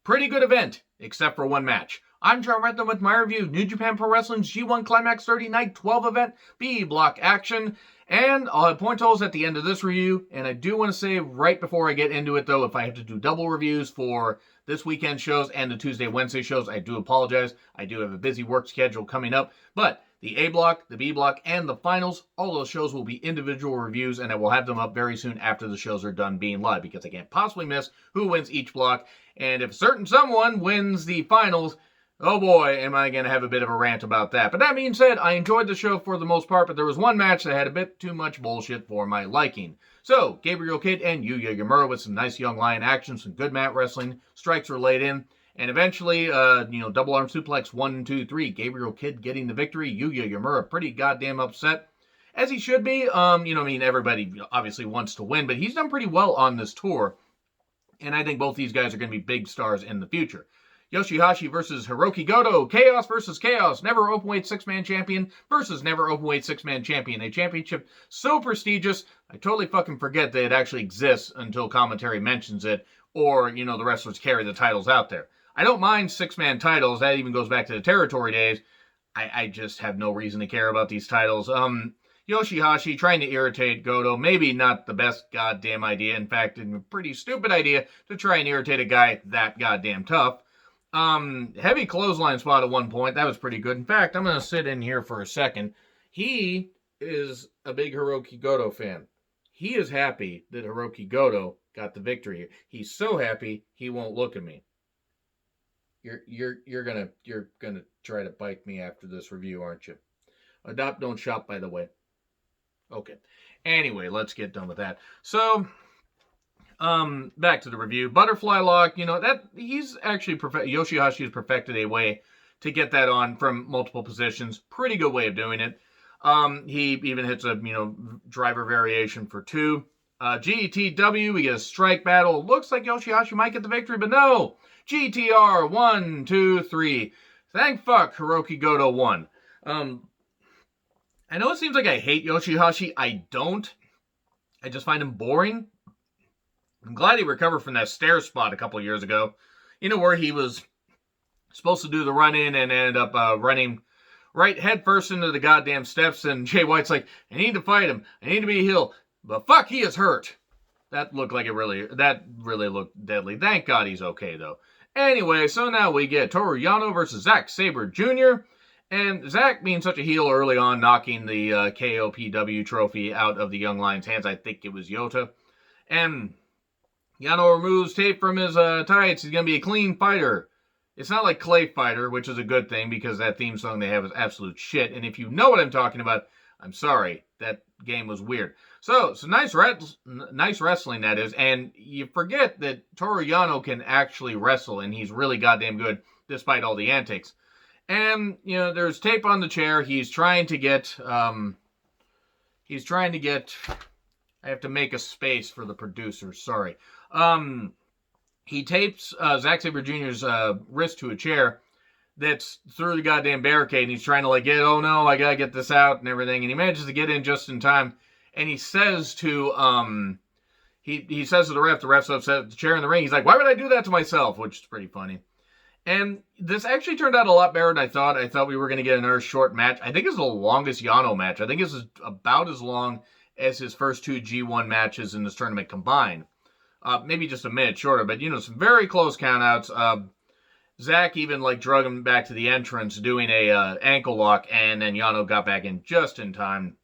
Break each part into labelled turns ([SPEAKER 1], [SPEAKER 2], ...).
[SPEAKER 1] Pretty good event, except for one match. I'm John Redden with my review of New Japan Pro Wrestling's G1 Climax 30 Night 12 event, B block action, and I'll have point totals at the end of this review, and I do want to say right before I get into it though, if I have to do double reviews for this weekend shows and the Tuesday, Wednesday shows, I do apologize. I do have a busy work schedule coming up, but the A block, the B block, and the finals, all those shows will be individual reviews, and I will have them up very soon after the shows are done being live, because I can't possibly miss who wins each block, and if a certain someone wins the finals, oh boy, am I going to have a bit of a rant about that. But that being said, I enjoyed the show for the most part, but there was one match that had a bit too much bullshit for my liking. So, Gabriel Kidd and Yuya Uemura with some nice young lion action, some good mat wrestling, strikes were laid in, and eventually, double arm suplex, 1, 2, 3, Gabriel Kidd getting the victory, Yuya Uemura pretty goddamn upset, as he should be. Everybody obviously wants to win, but he's done pretty well on this tour, and I think both these guys are going to be big stars in the future. Yoshihashi versus Hiroki Goto, Chaos versus Chaos, never openweight six-man champion versus never openweight six-man champion. A championship so prestigious, I totally fucking forget that it actually exists until commentary mentions it, or, the wrestlers carry the titles out there. I don't mind six-man titles, that even goes back to the territory days. I just have no reason to care about these titles. Yoshihashi trying to irritate Goto, maybe not the best goddamn idea. In fact, a pretty stupid idea to try and irritate a guy that goddamn tough. Heavy clothesline spot at one point. That was pretty good. In fact, I'm going to sit in here for a second. He is a big Hiroki Goto fan. He is happy that Hiroki Goto got the victory here. He's so happy he won't look at me. You're gonna try to bite me after this review, aren't you? Adopt, don't shop, by the way. Okay. Anyway, let's get done with that. So, back to the review. Butterfly lock, that he's actually Yoshihashi has perfected a way to get that on from multiple positions. Pretty good way of doing it. He even hits a driver variation for 2. GTW, we get a strike battle. Looks like Yoshihashi might get the victory, but no. GTR 1, 2, 3. Thank fuck Hiroki Goto won. I know it seems like I hate Yoshihashi. I don't. I just find him boring. I'm glad he recovered from that stair spot a couple years ago. Where he was supposed to do the run-in and ended up running right head first into the goddamn steps. And Jay White's like, I need to fight him. I need to be a heel. But fuck, he is hurt. That really looked deadly. Thank God he's okay, though. Anyway, so now we get Toru Yano versus Zack Sabre Jr. And Zack being such a heel early on, knocking the KOPW trophy out of the Young Lion's hands. I think it was Yota. And Yano removes tape from his tights. He's going to be a clean fighter. It's not like Clay Fighter, which is a good thing because that theme song they have is absolute shit. And if you know what I'm talking about, I'm sorry. That game was weird. So nice wrestling, that is. And you forget that Toru Yano can actually wrestle, and he's really goddamn good despite all the antics. And, there's tape on the chair. He's trying to get... I have to make a space for the producers. Sorry. He tapes Zack Sabre Jr.'s wrist to a chair that's through the goddamn barricade, and he's trying to oh no, I gotta get this out and everything, and he manages to get in just in time, and he says to, he says to the ref's upset at the chair in the ring, he's like, why would I do that to myself? Which is pretty funny. And this actually turned out a lot better than I thought. I thought we were going to get another short match. I think it's the longest Yano match. I think this is about as long as his first 2 G1 matches in this tournament combined. Maybe just a minute shorter, but, some very close countouts. Zack even, drug him back to the entrance, doing a ankle lock, and then Yano got back in just in time.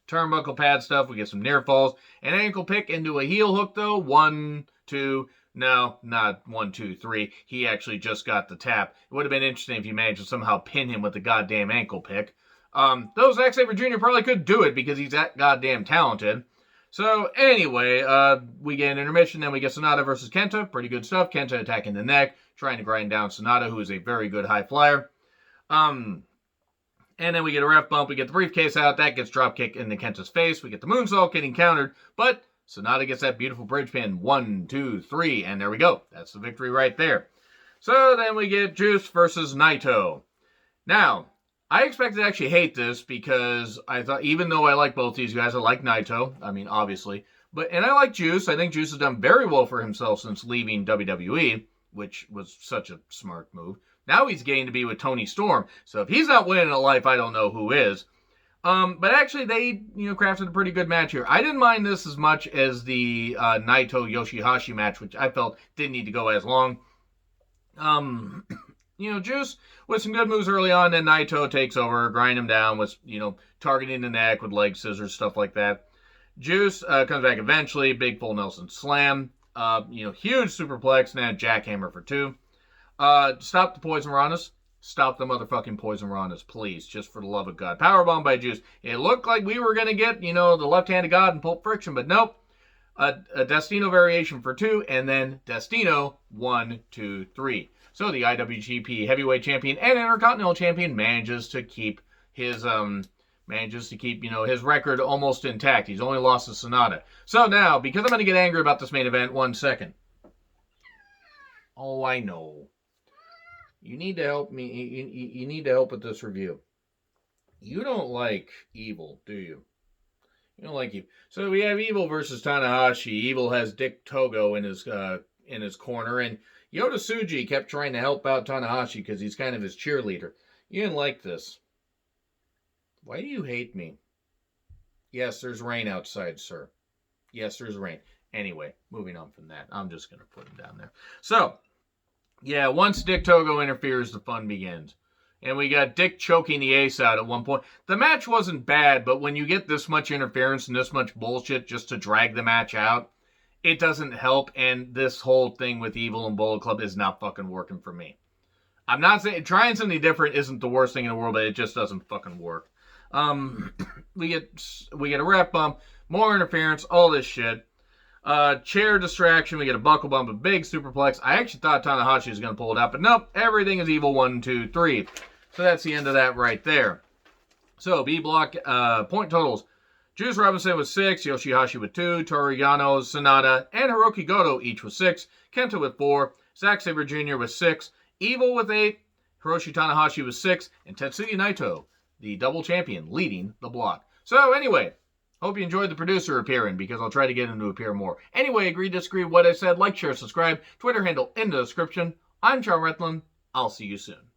[SPEAKER 1] Turnbuckle pad stuff, we get some near falls. An ankle pick into a heel hook, though. 1, 2, no, not 1, 2, 3. He actually just got the tap. It would have been interesting if you managed to somehow pin him with the goddamn ankle pick. Though Zack Sabre Jr. probably could do it because he's that goddamn talented. So, anyway, we get an intermission, then we get Sonata versus Kenta. Pretty good stuff. Kenta attacking the neck, trying to grind down Sonata, who is a very good high flyer. And then we get a ref bump. We get the briefcase out. That gets dropkick into Kenta's face. We get the moonsault getting countered. But Sonata gets that beautiful bridge pin. 1, 2, 3. And there we go. That's the victory right there. So then we get Juice versus Naito. Now, I expected to actually hate this because I thought, even though I like both these guys, I like Naito. I mean, obviously. And I like Juice. I think Juice has done very well for himself since leaving WWE. which was such a smart move. Now he's getting to be with Tony Storm. So if he's not winning at life, I don't know who is. But actually, they crafted a pretty good match here. I didn't mind this as much as the Naito Yoshihashi match, which I felt didn't need to go as long. Juice with some good moves early on, then Naito takes over, grind him down with targeting the neck with leg scissors, stuff like that. Juice comes back eventually, big full Nelson slam, huge superplex, and then jackhammer for 2. Stop the Poison Ranas. Stop the motherfucking Poison Ranas, please, just for the love of God. Powerbomb by Juice. It looked like we were going to get, the left hand of God and Pulp Friction, but nope. A Destino variation for 2, and then Destino 1, 2, 3. So the IWGP Heavyweight Champion and Intercontinental Champion manages to keep his his record almost intact. He's only lost to Sonata. So now, because I'm going to get angry about this main event, 1 second. Oh, I know. You need to help me. You need to help with this review. You don't like Evil, do you? You don't like Evil. So we have Evil versus Tanahashi. Evil has Dick Togo in his corner, and Yota Tsuji kept trying to help out Tanahashi because he's kind of his cheerleader. You didn't like this. Why do you hate me? Yes, there's rain outside, sir. Yes, there's rain. Anyway, moving on from that. I'm just going to put him down there. So, yeah, once Dick Togo interferes, the fun begins. And we got Dick choking the ace out at one point. The match wasn't bad, but when you get this much interference and this much bullshit just to drag the match out, it doesn't help. And this whole thing with Evil and Bullet Club is not fucking working for me. I'm not saying trying something different isn't the worst thing in the world, but it just doesn't fucking work. We get a ref bump, more interference, all this shit. Chair distraction, we get a buckle bump, a big superplex. I actually thought Tanahashi was going to pull it out, but nope, everything is Evil 1, 2, 3. So that's the end of that right there. So B block point totals. Juice Robinson with 6, Yoshihashi with 2, Toru Yano, Sonata, and Hiroki Goto each with 6, Kenta with 4, Zack Sabre Jr. with 6, Evil with 8, Hiroshi Tanahashi with 6, and Tetsuya Naito, the double champion, leading the block. So anyway, hope you enjoyed the producer appearing, because I'll try to get him to appear more. Anyway, agree, disagree with what I said, like, share, subscribe, Twitter handle in the description. I'm John Rethlin. I'll see you soon.